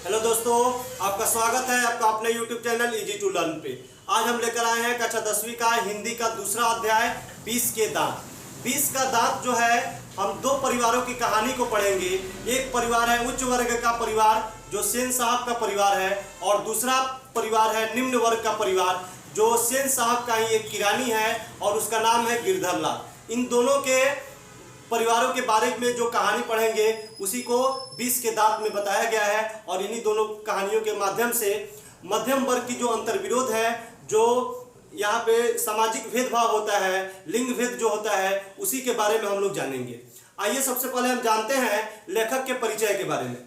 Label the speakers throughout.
Speaker 1: Hello दोस्तों, आपका स्वागत है आपका अपने YouTube channel easy to learn पे। आज हम लेकर आए हैं कक्षा 10वीं का हिंदी का दूसरा अध्याय 20 के दांत। 20 का दांत जो है, हम दो परिवारों की कहानी को पढ़ेंगे। एक परिवार है उच्च वर्ग का परिवार जो सेन साहब का परिवार है, और दूसरा परिवार है निम्न वर्ग का परिवार जो सेन साहब का ही एक किरानी है और उसका नाम है गिरधर लाल। इन दोनों के परिवारों के बारे में जो कहानी पढ़ेंगे उसी को 20 के दांत में बताया गया है। और इन्हीं दोनों कहानियों के माध्यम से मध्यम वर्ग की जो अंतर्विरोध है, जो यहाँ पे सामाजिक भेदभाव होता है, लिंग भेद जो होता है, उसी के बारे में हम लोग जानेंगे। आइए सबसे पहले हम जानते हैं लेखक के परिचय के बारे में।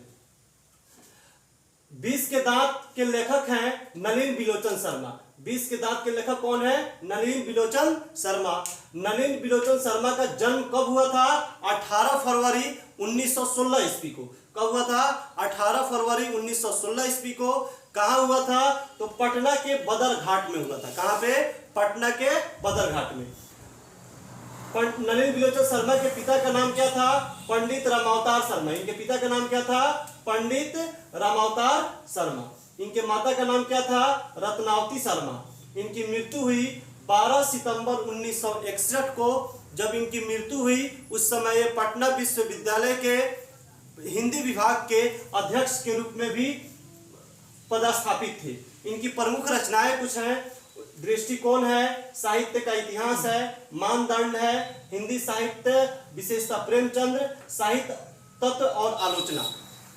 Speaker 1: 20 के दांत के लेखक हैं नलिन बिलोचन शर्मा। 20 के दांत के लेखक कौन है? नलिन बिलोचन शर्मा। नलिन बिलोचन शर्मा का जन्म कब हुआ था? 18 फरवरी 1916 ईस्वी को। कब हुआ था? 18 फरवरी 1916 ईस्वी को। कहाँ हुआ था? तो पटना के बदरघाट में हुआ था। कहाँ पे? पटना के बदरघाट में। नलिन बिलोचन शर्मा के पिता का नाम क्या था? पंडित रामावतार शर्मा। इनके पिता का नाम क्या था? पंडित रामावतार शर्मा। इनके माता का नाम क्या था? रत्नावती शर्मा। इनकी मृत्यु हुई 12 सितंबर 1961 को। जब इनकी मृत्यु हुई उस समय ये पटना विश्वविद्यालय के हिंदी विभाग के अध्यक्ष के रूप में भी पदस्थापित थे। इनकी प्रमुख रचनाएं कुछ हैं। दृष्टिकोण है, साहित्य का इतिहास है, मानदंड है, हिंदी साहित्य विशेषता प्रेमचंद्र, साहित्य तत्व और आलोचना,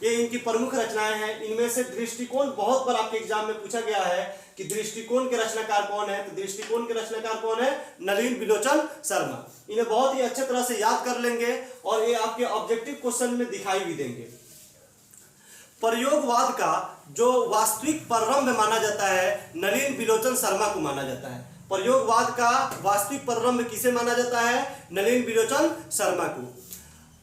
Speaker 1: ये इनकी प्रमुख रचनाएं हैं। इनमें से दृष्टिकोण बहुत बार आपके एग्जाम में पूछा गया है कि दृष्टिकोण के रचनाकार कौन है। तो दृष्टिकोण के रचनाकार कौन है? नलिन बिलोचन शर्मा। इन्हें बहुत ही अच्छे तरह से याद कर लेंगे और ये आपके ऑब्जेक्टिव क्वेश्चन में दिखाई भी देंगे। प्रयोगवाद का जो वास्तविक प्रारंभ माना जाता है, नलिन बिलोचन शर्मा को माना जाता है। प्रयोगवाद का वास्तविक प्रारंभ किसे माना जाता है? नलिन बिलोचन शर्मा को।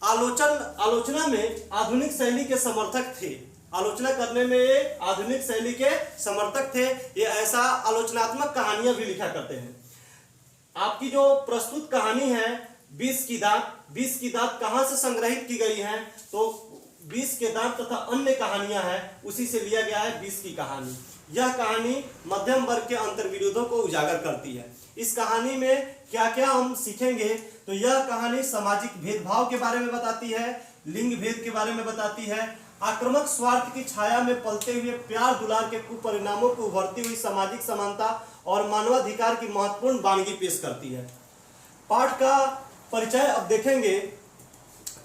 Speaker 1: आलोचना में आधुनिक शैली के समर्थक थे। आलोचना करने में ये आधुनिक शैली के समर्थक थे। ये ऐसा आलोचनात्मक कहानियां भी लिखा करते हैं। आपकी जो प्रस्तुत कहानी है 20 की दांत, 20 की दांत कहां से संग्रहित की गई है? तो 20 के दांत तथा अन्य कहानियां हैं, उसी से लिया गया है 20 की कहानी। यह कहानी मध्यम वर्ग के अंतर्विरोधों को उजागर करती है। इस कहानी में क्या क्या हम सीखेंगे? तो यह कहानी सामाजिक भेदभाव के बारे में बताती है, लिंग भेद के बारे में बताती है, आक्रामक स्वार्थ की छाया में पलते हुए प्यार दुलार के कुपरिणामों को उभरती हुई सामाजिक समानता और मानवाधिकार की महत्वपूर्ण वानगी पेश करती है। पाठ का परिचय अब देखेंगे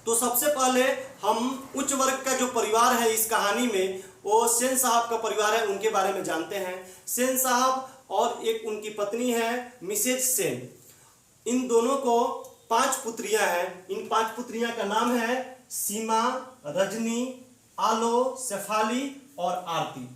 Speaker 1: तो सबसे पहले हम उच्च वर्ग का जो परिवार है इस कहानी में, वो सेन साहब का परिवार है, उनके बारे में जानते हैं। सेन साहब और एक उनकी पत्नी है मिसेज सेन। इन दोनों को 5 पुत्रियां हैं। इन 5 पुत्रियां का नाम है सीमा, रजनी, आलो, शेफाली और आरती।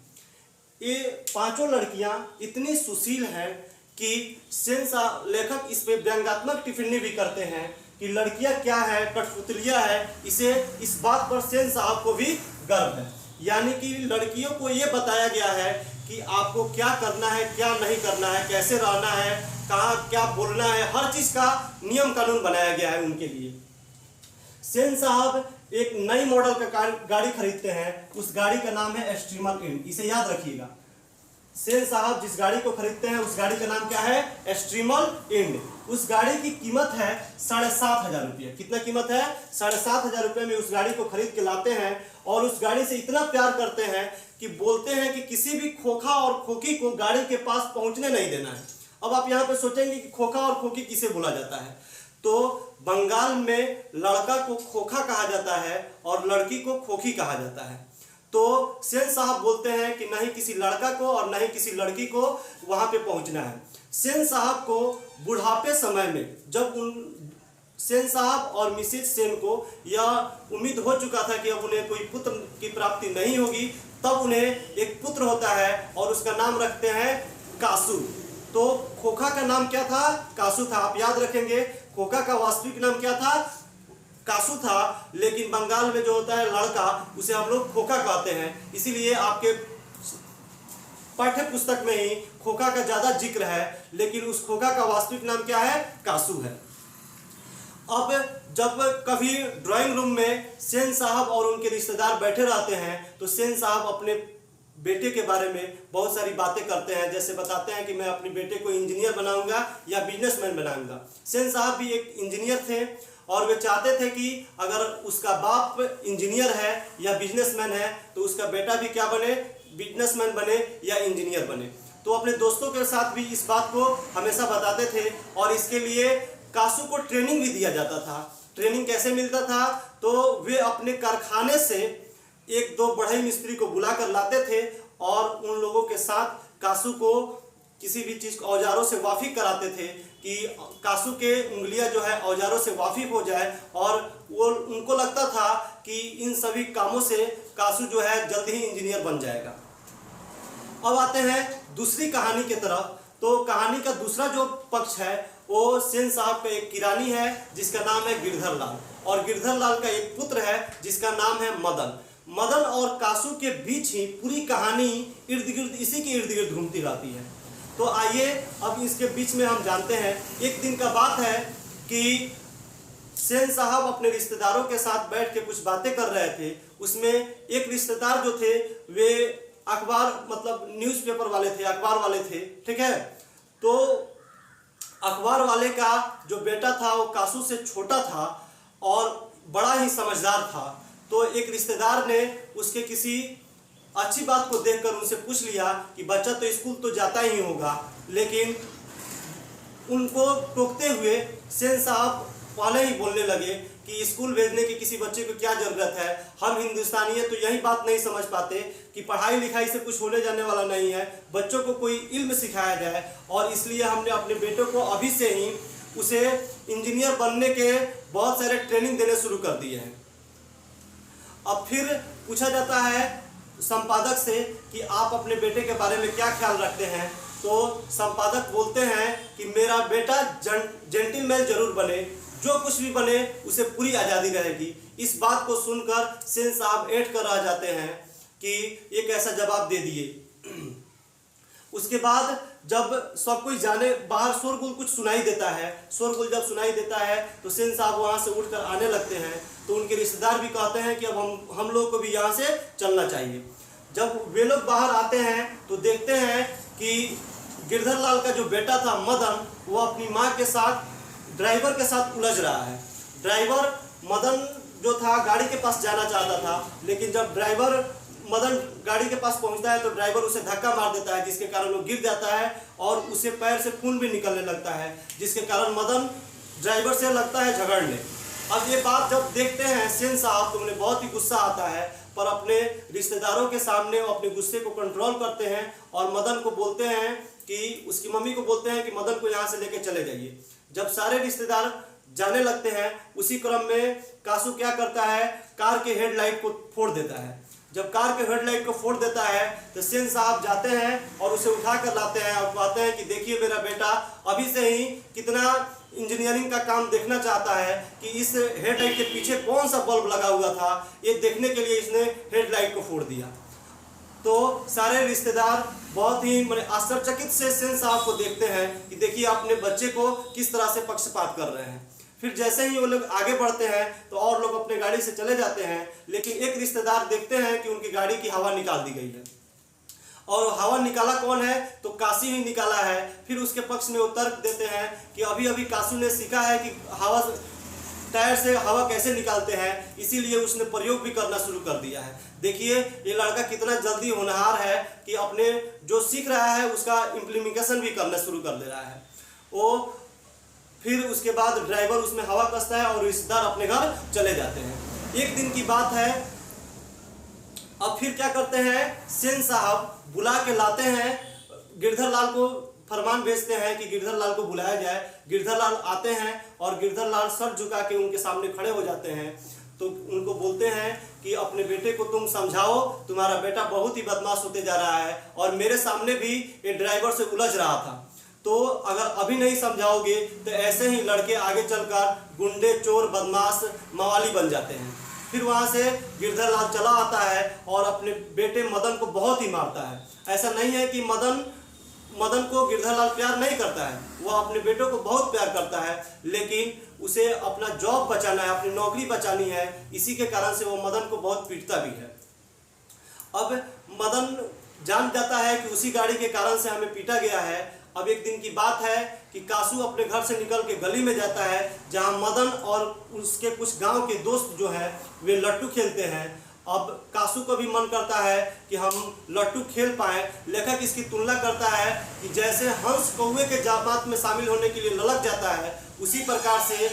Speaker 1: ये पांचों लड़कियां इतनी सुशील हैं कि सेन साहब लेखक इस पे व्यंग्यात्मक टिप्पणी भी करते हैं कि लड़कियां क्या है, कठपुतलियां है। इसे इस बात पर सेन साहब को भी गर्व है। यानी कि लड़कियों को ये बताया गया है कि आपको क्या करना है, क्या नहीं करना है, कैसे रहना है, कहाँ क्या बोलना है, हर चीज का नियम कानून बनाया गया है उनके लिए। सेन साहब एक नई मॉडल का गाड़ी खरीदते हैं। उस गाड़ी का नाम है स्ट्रीमर इंड। इसे याद रखिएगा। सेन साहब जिस गाड़ी को खरीदते हैं उस गाड़ी का नाम क्या है? स्ट्रीमर इंड। उस गाड़ी की कीमत है 7,500 रुपये। कितना कीमत है? 7,500 रुपये में उस गाड़ी को खरीद के लाते हैं और उस गाड़ी से इतना प्यार करते हैं कि बोलते हैं कि किसी भी खोखा और खोखी को गाड़ी के पास पहुंचने नहीं देना है। अब आप यहाँ पे सोचेंगे कि खोखा और खोखी किसे बोला जाता है? तो बंगाल में लड़का को खोखा कहा जाता है और लड़की को खोखी कहा जाता है। तो सेन साहब बोलते हैं कि नहीं किसी लड़का को और नहीं किसी लड़की को वहां पे पहुंचना है। सेन साहब को बुढ़ापे समय में, जब सेन साहब और मिसेज सेन को यह उम्मीद हो चुका था कि अब उन्हें कोई पुत्र की प्राप्ति नहीं होगी, तब उन्हें एक पुत्र होता है और उसका नाम रखते हैं कासू। तो खोखा का नाम क्या था? कासू था। आप याद रखेंगे खोखा का वास्तविक नाम क्या था? कासू था। लेकिन बंगाल में जो होता है लड़का, उसे हम लोग खोखा कहते हैं। इसीलिए आपके पाठ्य पुस्तक में ही खोखा का ज्यादा जिक्र है, लेकिन उस खोखा का वास्तविक नाम क्या है? कासू है। अब जब कभी ड्राइंग रूम में सेन साहब और उनके रिश्तेदार बैठे रहते हैं तो सेन साहब अपने बेटे के बारे में बहुत सारी बातें करते हैं। जैसे बताते हैं कि मैं अपने बेटे को इंजीनियर बनाऊंगा या बिजनेसमैन बनाऊंगा। सेन साहब भी एक इंजीनियर थे और वे चाहते थे कि अगर उसका बाप इंजीनियर है या बिजनेसमैन है तो उसका बेटा भी क्या बने, बिजनेसमैन बने या इंजीनियर बने। तो अपने दोस्तों के साथ भी इस बात को हमेशा बताते थे और इसके लिए कासू को ट्रेनिंग भी दिया जाता था। ट्रेनिंग कैसे मिलता था, तो वे अपने कारखाने से एक दो बढ़ई मिस्त्री को बुला कर लाते थे और उन लोगों के साथ कासू को किसी भी चीज़ औजारों से वाकिफ कराते थे कि कासू के उंगलियां जो है औजारों से वाकिफ हो जाए और वो उनको लगता था कि इन सभी कामों से कासू जो है जल्द ही इंजीनियर बन जाएगा। अब आते हैं दूसरी कहानी की तरफ। तो कहानी का दूसरा जो पक्ष है वो सेन साहब का एक किरानी है जिसका नाम है गिरधर लाल, और गिरधर लाल का एक पुत्र है जिसका नाम है मदन। मदन और कासू के बीच ही पूरी कहानी इर्द गिर्द इसी के इर्द गिर्द घूमती रहती है। तो आइए अब इसके बीच में हम जानते हैं। एक दिन का बात है कि सेन साहब अपने रिश्तेदारों के साथ बैठ के कुछ बातें कर रहे थे। उसमें एक रिश्तेदार जो थे वे अखबार मतलब न्यूज़पेपर वाले थे, अखबार वाले थे, ठीक है। तो अखबार वाले का जो बेटा था वो कासू से छोटा था और बड़ा ही समझदार था। तो एक रिश्तेदार ने उसके किसी अच्छी बात को देखकर उनसे पूछ लिया कि बच्चा तो स्कूल तो जाता ही होगा, लेकिन उनको टोकते हुए सेन साहब पहले ही बोलने लगे कि स्कूल भेजने की किसी बच्चे को क्या ज़रूरत है, हम हिंदुस्तानी है तो यही बात नहीं समझ पाते कि पढ़ाई लिखाई से कुछ होने जाने वाला नहीं है, बच्चों को कोई इल्म सिखाया जाए। और इसलिए हमने अपने बेटों को अभी से ही उसे इंजीनियर बनने के बहुत सारे ट्रेनिंग देने शुरू कर दिए हैं। अब फिर पूछा जाता है संपादक से कि आप अपने बेटे के बारे में क्या ख्याल रखते हैं। तो संपादक बोलते हैं कि मेरा बेटा जेंटलमैन जरूर बने, जो कुछ भी बने उसे पूरी आज़ादी रहेगी। इस बात को सुनकर सेन साहब ऐंठ कर रह जाते हैं कि ये कैसा जवाब दे दिए। उसके बाद जब सब कोई जाने बाहर शोरगुल कुछ सुनाई देता है, शोरगुल जब सुनाई देता है तो सेन साहब वहाँ से उठकर आने लगते हैं। तो उनके रिश्तेदार भी कहते हैं कि अब हम लोग को भी यहाँ से चलना चाहिए। जब वे लोग बाहर आते हैं तो देखते हैं कि गिरधर लाल का जो बेटा था मदन, वो अपनी माँ के साथ ड्राइवर के साथ उलझ रहा है। ड्राइवर मदन जो था गाड़ी के पास जाना चाहता था, लेकिन जब ड्राइवर मदन गाड़ी के पास पहुंचता है तो ड्राइवर उसे धक्का मार देता है, जिसके कारण वो गिर जाता है और उसे पैर से खून भी निकलने लगता है, जिसके कारण मदन ड्राइवर से लगता है झगड़ने। अब ये बात जब देखते हैं सेन साहब तो उन्हें बहुत ही गुस्सा आता है, पर अपने रिश्तेदारों के सामने वो अपने गुस्से को कंट्रोल करते हैं और मदन को बोलते हैं कि उसकी मम्मी को बोलते हैं कि मदन को यहाँ से लेके चले जाइए। जब सारे रिश्तेदार जाने लगते हैं उसी क्रम में कासू क्या करता है, कार के हेडलाइट को फोड़ देता है। जब कार के हेडलाइट को फोड़ देता है तो सेन साहब जाते हैं और उसे उठा कर लाते हैं और कहते हैं कि देखिए मेरा बेटा अभी से ही कितना इंजीनियरिंग का काम देखना चाहता है कि इस हेडलाइट के पीछे कौन सा बल्ब लगा हुआ था, ये देखने के लिए इसने हेडलाइट को फोड़ दिया। तो सारे रिश्तेदार बहुत ही आश्चर्यचकित से सेन साहब को देखते हैं कि देखिए अपने बच्चे को किस तरह से पक्षपात कर रहे हैं। फिर जैसे ही वो लोग आगे बढ़ते हैं तो और लोग अपने गाड़ी से चले जाते हैं, लेकिन एक रिश्तेदार देखते हैं कि उनकी गाड़ी की हवा निकाल दी गई है। और हवा निकाला कौन है, तो काशी ही निकाला है। फिर उसके पक्ष में वो तर्क देते हैं कि अभी अभी कासू ने सीखा है कि हवा टायर से हवा कैसे निकालते हैं, इसीलिए उसने प्रयोग भी करना शुरू कर दिया है। देखिए ये लड़का कितना जल्दी होनहार है कि अपने जो सीख रहा है उसका इम्प्लीमेंटेशन भी करना शुरू कर दे रहा है। वो फिर उसके बाद ड्राइवर उसमें हवा कसता है और रिश्तेदार अपने घर चले जाते हैं। एक दिन की बात है। अब फिर क्या करते हैं, सेन साहब बुला के लाते हैं, गिरधर लाल को फरमान भेजते हैं कि गिरधर लाल को बुलाया जाए। गिरधर लाल आते हैं और गिरधर लाल सर झुका के उनके सामने खड़े हो जाते हैं। तो उनको बोलते हैं कि अपने बेटे को तुम समझाओ, तुम्हारा बेटा बहुत ही बदमाश होते जा रहा है और मेरे सामने भी ये ड्राइवर से उलझ रहा था। तो अगर अभी नहीं समझाओगे तो ऐसे ही लड़के आगे चलकर गुंडे, चोर, बदमाश, मवाली बन जाते हैं। फिर वहाँ से गिरधर लाल चला आता है और अपने बेटे मदन को बहुत ही मारता है। ऐसा नहीं है कि मदन को गिरधर लाल प्यार नहीं करता है, वह अपने बेटों को बहुत प्यार करता है, लेकिन उसे अपना जॉब बचाना है, अपनी नौकरी बचानी है, इसी के कारण से वो मदन को बहुत पीटता भी है। अब मदन जान जाता है कि उसी गाड़ी के कारण से हमें पीटा गया है। अब एक दिन की बात है कि कासू अपने घर से निकल के गली में जाता है, जहां मदन और उसके कुछ गांव के दोस्त जो है वे लट्टू खेलते हैं। अब कासू को भी मन करता है कि हम लट्टू खेल पाएं। लेखक इसकी तुलना करता है कि जैसे हंस कौवे के जामात में शामिल होने के लिए ललक जाता है, उसी प्रकार से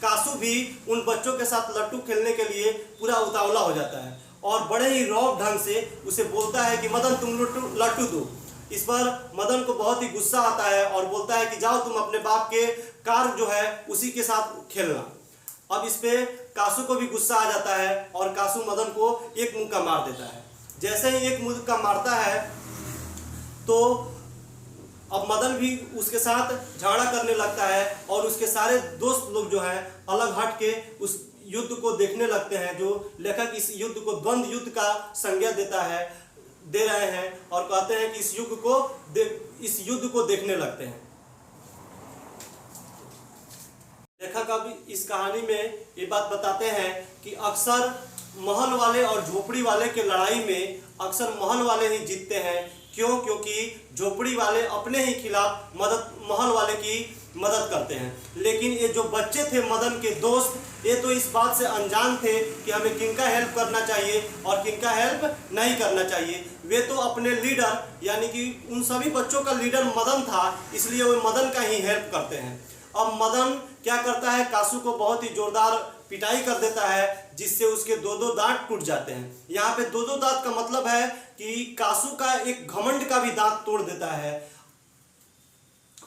Speaker 1: कासू भी उन बच्चों के साथ लट्टू खेलने के लिए पूरा उतावला हो जाता है और बड़े ही रौब ढंग से उसे बोलता है कि मदन तुम लट्टू दो। इस पर मदन को बहुत ही गुस्सा आता है और बोलता है कि जाओ तुम अपने बाप के कार जो है उसी के साथ खेलना। अब इस पे कासू को भी गुस्सा आ जाता है और कासू मदन को एक मुक्का मार देता है। जैसे ही एक मुक्का मारता है तो अब मदन भी उसके साथ झगड़ा करने लगता है और उसके सारे दोस्त लोग जो हैं अलग हट के उस युद्ध को देखने लगते हैं। जो लेखक इस युद्ध को द्वंद्व युद्ध का संज्ञा दे रहे हैं और कहते हैं कि इस युद्ध को देखने लगते हैं। लेखक अब इस कहानी में ये बात बताते हैं कि अक्सर महल वाले और झोपड़ी वाले के लड़ाई में अक्सर महल वाले ही जीतते हैं। क्यों? क्योंकि झोपड़ी वाले अपने ही खिलाफ महल वाले की मदद करते हैं। लेकिन ये जो बच्चे थे मदन के दोस्त, ये तो इस बात से अनजान थे कि हमें किनका हेल्प करना चाहिए और किनका हेल्प नहीं करना चाहिए। वे तो अपने लीडर यानी कि उन सभी बच्चों का लीडर मदन था, इसलिए वे मदन का ही हेल्प करते हैं। अब मदन क्या करता है, कासू को बहुत ही जोरदार पिटाई कर देता है, जिससे उसके दो दांत टूट जाते हैं। यहाँ पे दो दांत का मतलब है कि कासू का एक घमंड का भी दांत तोड़ देता है।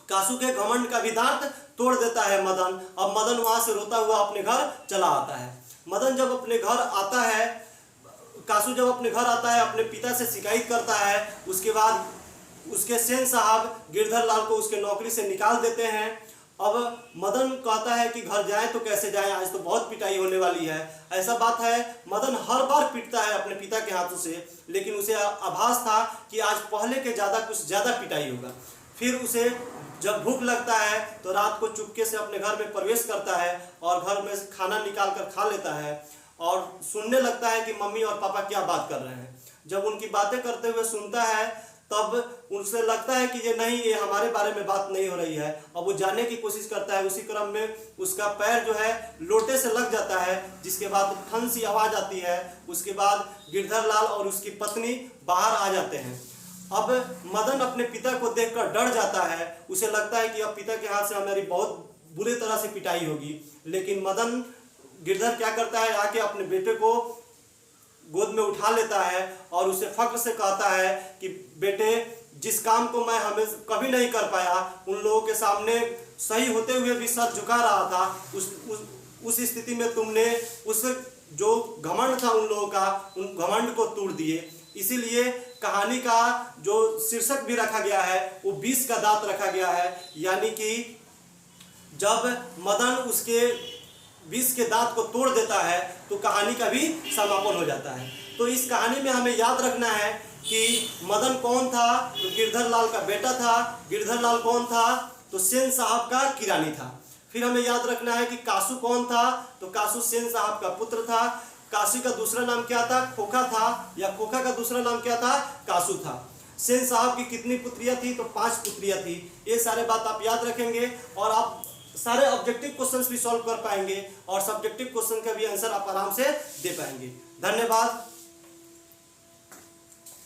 Speaker 1: कासू के घमंड का भी दांत तोड़ देता है मदन। अब मदन वहां से रोता हुआ अपने घर चला आता है। मदन जब अपने घर आता है, कासू जब अपने घर आता है, अपने पिता से शिकायत करता है। उसके बाद उसके सेन साहब गिरधर लाल को उसके नौकरी से निकाल देते हैं। अब मदन कहता है कि घर जाए तो कैसे जाए, आज तो बहुत पिटाई होने वाली है। ऐसा बात है, मदन हर बार पिटता है अपने पिता के हाथों से, लेकिन उसे आभास था कि आज पहले के कुछ ज़्यादा पिटाई होगा। फिर उसे जब भूख लगता है तो रात को चुपके से अपने घर में प्रवेश करता है और घर में खाना निकाल कर खा लेता है और सुनने लगता है कि मम्मी और पापा क्या बात कर रहे हैं। जब उनकी बातें करते हुए सुनता है तब उनसे लगता है कि ये हमारे बारे में बात नहीं हो रही है। अब वो जानने की कोशिश करता है। उसी क्रम में उसका पैर जो है लोटे से लग जाता है, जिसके बाद ठन सी आवाज़ आती है। उसके बाद गिरधर लाल और उसकी पत्नी बाहर आ जाते हैं। अब मदन अपने पिता को देखकर डर जाता है। उसे लगता है कि अब पिता के हाथ से हमारी बहुत बुरी तरह से पिटाई होगी। लेकिन गिरधर क्या करता है, आके अपने बेटे को गोद में उठा लेता है और उसे फख्र से कहता है कि बेटे, जिस काम को मैं कभी नहीं कर पाया, उन लोगों के सामने सही होते हुए भी सर झुका रहा था, उस स्थिति में तुमने उस जो घमंड था उन लोगों का, उन घमंड को तोड़ दिए। इसीलिए कहानी का जो शीर्षक भी रखा गया है वो 20 का दांत रखा गया है। यानी कि जब मदन उसके 20 के दांत को तोड़ देता है तो कहानी का भी समापन हो जाता है। तो इस कहानी में हमें याद रखना है कि मदन कौन था, तो गिरधर लाल का बेटा था। गिरधर लाल कौन था, तो सेन साहब का किरानी था। फिर हमें याद रखना है कि कासू कौन था, तो कासू सेन साहब का पुत्र था। काशी का दूसरा नाम क्या था, खोखा था, या खोखा का दूसरा नाम क्या था, कासू था। सेन साहब की कितनी पुत्रियां थी, तो 5 पुत्रियां थी। ये सारे बात आप याद रखेंगे और आप सारे ऑब्जेक्टिव क्वेश्चंस भी सॉल्व कर पाएंगे और सब्जेक्टिव क्वेश्चन का भी आंसर आप आराम से दे पाएंगे। धन्यवाद।